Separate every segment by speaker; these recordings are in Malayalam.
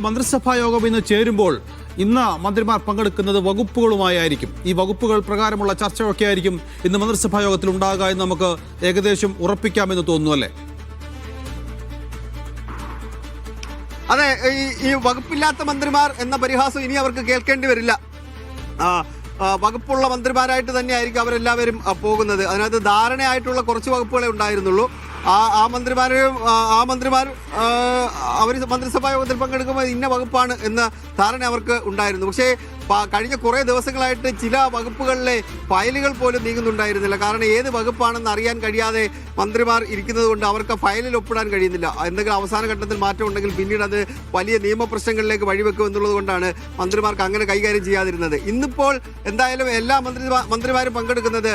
Speaker 1: മന്ത്രിസഭാ യോഗം ഇന്ന് ചേരുമ്പോൾ ഇന്ന് മന്ത്രിമാർ പങ്കെടുക്കുന്നത് വകുപ്പുകളുമായിരിക്കും. ഈ വകുപ്പുകൾ പ്രകാരമുള്ള ചർച്ചയൊക്കെ ആയിരിക്കും ഇന്ന് മന്ത്രിസഭാ യോഗത്തിൽ ഉണ്ടാകുക എന്ന് നമുക്ക് ഏകദേശം ഉറപ്പിക്കാമെന്ന് തോന്നുന്നു, അല്ലേ?
Speaker 2: അതെ, ഈ വകുപ്പില്ലാത്ത മന്ത്രിമാർ എന്ന പരിഹാസം ഇനി അവർക്ക് കേൾക്കേണ്ടി വരില്ല. വകുപ്പുള്ള മന്ത്രിമാരായിട്ട് തന്നെയായിരിക്കും അവരെല്ലാവരും പോകുന്നത്. അതിനകത്ത് ധാരണയായിട്ടുള്ള കുറച്ച് വകുപ്പുകളെ ഉണ്ടായിരുന്നുള്ളൂ. ആ മന്ത്രിമാർ അവർ മന്ത്രിസഭാ യോഗത്തിൽ പങ്കെടുക്കുമ്പോൾ ഇന്ന വകുപ്പാണ് എന്ന ധാരണ അവർക്ക് ഉണ്ടായിരുന്നു. പക്ഷേ കഴിഞ്ഞ കുറേ ദിവസങ്ങളായിട്ട് ചില വകുപ്പുകളിലെ ഫയലുകൾ പോലും നീങ്ങുന്നുണ്ടായിരുന്നില്ല. കാരണം ഏത് വകുപ്പാണെന്ന് അറിയാൻ കഴിയാതെ മന്ത്രിമാർ ഇരിക്കുന്നത് കൊണ്ട് അവർക്ക് ഫയലിൽ ഒപ്പിടാൻ കഴിയുന്നില്ല. എന്തെങ്കിലും അവസാന ഘട്ടത്തിൽ മാറ്റം ഉണ്ടെങ്കിൽ പിന്നീട് അത് വലിയ നിയമപ്രശ്നങ്ങളിലേക്ക് വഴിവെക്കും എന്നുള്ളത് കൊണ്ടാണ് മന്ത്രിമാർക്ക് അങ്ങനെ കൈകാര്യം ചെയ്യാതിരുന്നത്. ഇന്നിപ്പോൾ എന്തായാലും എല്ലാ മന്ത്രിമാരും പങ്കെടുക്കുന്നത്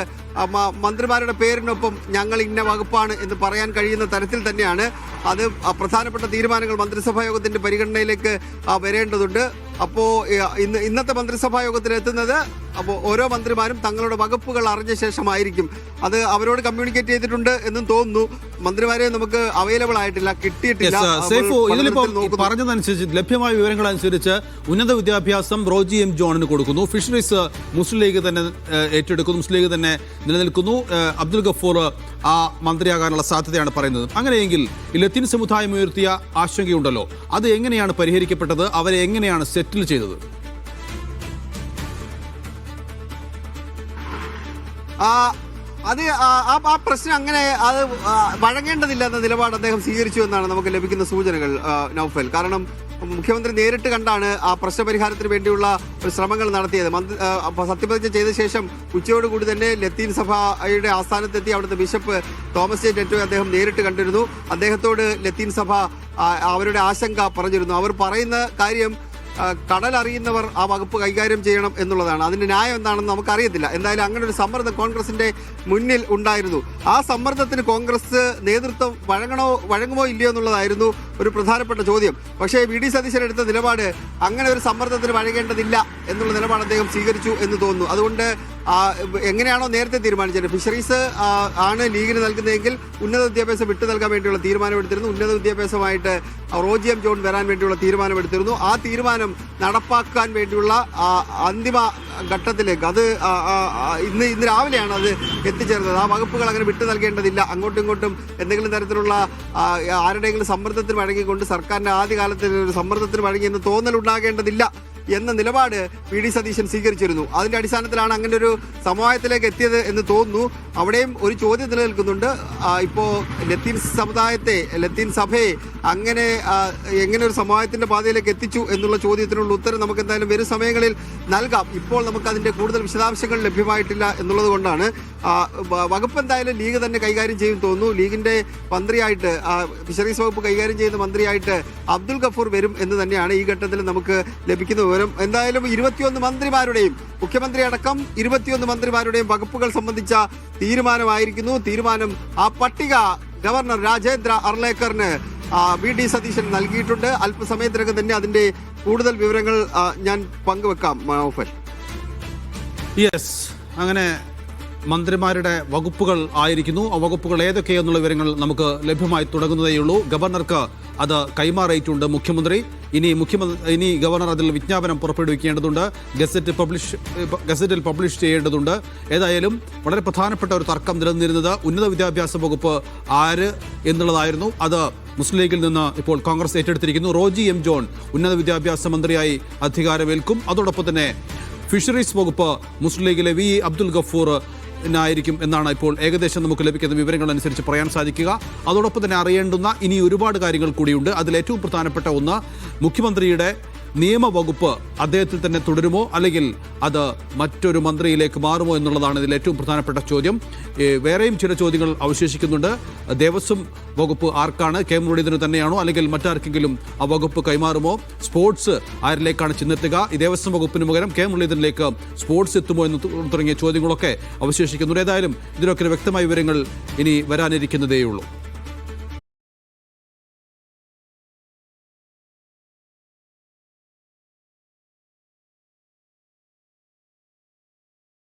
Speaker 2: മന്ത്രിമാരുടെ പേരിനൊപ്പം ഞങ്ങൾ ഇന്ന വകുപ്പാണ് എന്ന് പറയാൻ കഴിയുന്ന തരത്തിൽ തന്നെയാണ്. അത് പ്രധാനപ്പെട്ട തീരുമാനങ്ങൾ മന്ത്രിസഭാ യോഗത്തിന്റെ പരിഗണനയിലേക്ക് വരേണ്ടതുണ്ട്. അപ്പോൾ ഇന്നത്തെ മന്ത്രിസഭാ യോഗത്തിൽ എത്തുന്നത് അപ്പോൾ ഓരോ മന്ത്രിമാരും തങ്ങളുടെ വകുപ്പുകൾ അറിഞ്ഞ ശേഷമായിരിക്കും. അത് അവരോട് കമ്മ്യൂണിക്കേറ്റ് ചെയ്തിട്ടുണ്ട് എന്നും തോന്നുന്നു. മന്ത്രിമാരെ നമുക്ക് അവൈലബിൾ ആയിട്ടില്ല, കിട്ടിയിട്ടില്ല.
Speaker 1: പറഞ്ഞതനുസരിച്ച് ലഭ്യമായ വിവരങ്ങൾ അനുസരിച്ച് ഉന്നത വിദ്യാഭ്യാസം റോജി എം ജോണിന് കൊടുക്കുന്നു. ഫിഷറീസ് മുസ്ലിം ലീഗ് തന്നെ ഏറ്റെടുക്കുന്നു, മുസ്ലിം ലീഗ് തന്നെ നിലനിൽക്കുന്നു. അബ്ദുൽ ഗഫൂർ ആ മന്ത്രിയാകാനുള്ള സാധ്യതയാണ് പറയുന്നത്. അങ്ങനെയെങ്കിൽ ലത്തീൻ സമുദായം ഉയർത്തിയ ആശങ്കയുണ്ടല്ലോ, അത് എങ്ങനെയാണ് പരിഹരിക്കപ്പെട്ടത്? അവരെ എങ്ങനെയാണ് സെറ്റിൽ ചെയ്തത്?
Speaker 2: അത് ആ പ്രശ്നം അങ്ങനെ അത് വഴങ്ങേണ്ടതില്ല എന്ന നിലപാട് അദ്ദേഹം സ്വീകരിച്ചു എന്നാണ് നമുക്ക് ലഭിക്കുന്ന സൂചനകൾ, നൗഫൽ. കാരണം മുഖ്യമന്ത്രി നേരിട്ട് കണ്ടാണ് ആ പ്രശ്നപരിഹാരത്തിന് വേണ്ടിയുള്ള ശ്രമങ്ങൾ നടത്തിയത്. സത്യപ്രതിജ്ഞ ചെയ്ത ശേഷം ഉച്ചയോടുകൂടി തന്നെ ലത്തീൻ സഭയുടെ ആസ്ഥാനത്തെത്തി അവിടുത്തെ ബിഷപ്പ് തോമസ് ജെ നെറ്റോയെ അദ്ദേഹം നേരിട്ട് കണ്ടിരുന്നു. അദ്ദേഹത്തോട് ലത്തീൻ സഭ അവരുടെ ആശങ്ക പറഞ്ഞിരുന്നു. അവർ പറയുന്ന കാര്യം കടലറിയുന്നവർ ആ വകുപ്പ് കൈകാര്യം ചെയ്യണം എന്നുള്ളതാണ്. അതിന്റെ ന്യായം എന്താണെന്ന് നമുക്കറിയത്തില്ല. എന്തായാലും അങ്ങനെ ഒരു സമ്മർദ്ദം കോൺഗ്രസിന്റെ മുന്നിൽ ഉണ്ടായിരുന്നു. ആ സമ്മർദ്ദത്തിന് കോൺഗ്രസ് നേതൃത്വം വഴങ്ങുമോ ഇല്ലയോ എന്നുള്ളതായിരുന്നു ഒരു പ്രധാനപ്പെട്ട ചോദ്യം. പക്ഷേ വി.ഡി. സതീശൻ എടുത്ത നിലപാട് അങ്ങനെ ഒരു സമ്മർദ്ദത്തിന് വഴങ്ങേണ്ടതില്ല എന്നുള്ള നിലപാട് അദ്ദേഹം സ്വീകരിച്ചു എന്ന് തോന്നുന്നു. അതുകൊണ്ട് എങ്ങനെയാണോ നേരത്തെ തീരുമാനിച്ചത്, ഫിഷറീസ് ആണ് ലീഗിന് നൽകുന്നതെങ്കിൽ ഉന്നത വിദ്യാഭ്യാസം വിട്ടു നൽകാൻ വേണ്ടിയുള്ള തീരുമാനമെടുത്തിരുന്നു. ഉന്നത വിദ്യാഭ്യാസമായിട്ട് റോജി എം ജോൺ വരാൻ വേണ്ടിയുള്ള തീരുമാനമെടുത്തിരുന്നു. ആ തീരുമാനം നടപ്പാക്കാൻ വേണ്ടിയുള്ള അന്തിമ ഘട്ടത്തിലേക്ക് അത് ഇന്ന് രാവിലെയാണ് അത് എത്തിച്ചേർന്നത്. ആ വകുപ്പുകൾ അങ്ങനെ വിട്ടു നൽകേണ്ടതില്ല, അങ്ങോട്ടും ഇങ്ങോട്ടും എന്തെങ്കിലും തരത്തിലുള്ള ആരുടെയെങ്കിലും സമ്മർദ്ദത്തിന് വഴങ്ങിക്കൊണ്ട് സർക്കാരിന്റെ ആദ്യകാലത്തിൽ ഒരു സമ്മർദ്ദത്തിന് വഴങ്ങിയെന്ന് തോന്നലുണ്ടാകേണ്ടതില്ല എന്ന നിലപാട് വി.ഡി. സതീശൻ സ്വീകരിച്ചിരുന്നു. അതിന്റെ അടിസ്ഥാനത്തിലാണ് അങ്ങനെ ഒരു സമവായത്തിലേക്ക് എത്തിയത് എന്ന് തോന്നുന്നു. അവിടെയും ഒരു ചോദ്യം നിലനിൽക്കുന്നുണ്ട്. ഇപ്പോൾ ലത്തീൻ സഭയെ അങ്ങനെ എങ്ങനെ ഒരു സമവായത്തിന്റെ പാതയിലേക്ക് എത്തിച്ചു എന്നുള്ള ചോദ്യത്തിനുള്ള ഉത്തരം നമുക്ക് എന്തായാലും വരും സമയങ്ങളിൽ നൽകാം. ഇപ്പോൾ നമുക്ക് അതിന്റെ കൂടുതൽ വിശദാംശങ്ങൾ ലഭ്യമായിട്ടില്ല എന്നുള്ളത് കൊണ്ടാണ്. വകുപ്പ് എന്തായാലും ലീഗ് തന്നെ കൈകാര്യം ചെയ്യും തോന്നുന്നു. ലീഗിന്റെ മന്ത്രിയായിട്ട് ഫിഷറീസ് വകുപ്പ് കൈകാര്യം ചെയ്യുന്ന മന്ത്രിയായിട്ട് അബ്ദുൽ ഗഫൂർ വരും എന്ന് തന്നെയാണ് ഈ ഘട്ടത്തിൽ നമുക്ക് ലഭിക്കുന്ന വിവരം. എന്തായാലും 21 മന്ത്രിമാരുടെയും മുഖ്യമന്ത്രി അടക്കം 21 മന്ത്രിമാരുടെയും വകുപ്പുകൾ സംബന്ധിച്ച തീരുമാനം ആ പട്ടിക ഗവർണർ രാജേന്ദ്ര അർലേക്കറിന് വി.ഡി. സതീശൻ നൽകിയിട്ടുണ്ട്. അല്പസമയത്തിനകം തന്നെ അതിന്റെ കൂടുതൽ വിവരങ്ങൾ ഞാൻ പങ്കുവെക്കാം.
Speaker 1: യെസ്, അങ്ങനെ മന്ത്രിമാരുടെ വകുപ്പുകൾ ആയിരിക്കുന്നു. ആ വകുപ്പുകൾ ഏതൊക്കെയെന്നുള്ള വിവരങ്ങൾ നമുക്ക് ലഭ്യമായി തുടങ്ങുന്നതേയുള്ളൂ. ഗവർണർക്ക് അത് കൈമാറിയിട്ടുണ്ട് മുഖ്യമന്ത്രി. ഇനി ഗവർണർ അതിൽ വിജ്ഞാപനം പുറപ്പെടുവിക്കേണ്ടതുണ്ട്, ഗസറ്റിൽ പബ്ലിഷ് ചെയ്യേണ്ടതുണ്ട്. ഏതായാലും വളരെ പ്രധാനപ്പെട്ട ഒരു തർക്കം നിലനിന്നിരുന്നത് ഉന്നത വിദ്യാഭ്യാസ വകുപ്പ് ആര് എന്നുള്ളതായിരുന്നു. അത് മുസ്ലിം ലീഗിൽ നിന്ന് ഇപ്പോൾ കോൺഗ്രസ് ഏറ്റെടുത്തിരിക്കുന്നു. റോജി എം ജോൺ ഉന്നത വിദ്യാഭ്യാസ മന്ത്രിയായി അധികാരമേൽക്കും. അതോടൊപ്പം തന്നെ ഫിഷറീസ് വകുപ്പ് മുസ്ലിം ലീഗിലെ വി അബ്ദുൽ ഗഫൂർ ായിരിക്കും എന്നാണ് ഇപ്പോൾ ഏകദേശം നമുക്ക് ലഭിക്കുന്ന വിവരങ്ങൾ അനുസരിച്ച് പറയാൻ സാധിക്കുക. അതോടൊപ്പം തന്നെ അറിയേണ്ടുന്ന ഇനി ഒരുപാട് കാര്യങ്ങൾ കൂടിയുണ്ട്. അതിൽ ഏറ്റവും പ്രധാനപ്പെട്ട ഒന്ന്, മുഖ്യമന്ത്രിയുടെ നിയമവകുപ്പ് അദ്ദേഹത്തിൽ തന്നെ തുടരുമോ അല്ലെങ്കിൽ അത് മറ്റൊരു മന്ത്രിയിലേക്ക് മാറുമോ എന്നുള്ളതാണ് ഇതിൽ ഏറ്റവും പ്രധാനപ്പെട്ട ചോദ്യം. വേറെയും ചില ചോദ്യങ്ങൾ അവശേഷിക്കുന്നുണ്ട്. ദേവസ്വം വകുപ്പ് ആർക്കാണ്? കെ മുരളീധരന് തന്നെയാണോ അല്ലെങ്കിൽ മറ്റാർക്കെങ്കിലും ആ വകുപ്പ് കൈമാറുമോ? സ്പോർട്സ് ആരിലേക്കാണ് ചെന്നെത്തുക? ഈ ദേവസ്വം വകുപ്പിന് പകരം കെ മുരളീധരനിലേക്ക് സ്പോർട്സ് എത്തുമോ എന്ന് തുടങ്ങിയ ചോദ്യങ്ങളൊക്കെ അവശേഷിക്കുന്നുണ്ട്. ഏതായാലും ഇതിലൊക്കെ വ്യക്തമായ വിവരങ്ങൾ ഇനി വരാനിരിക്കുന്നതേയുള്ളൂ.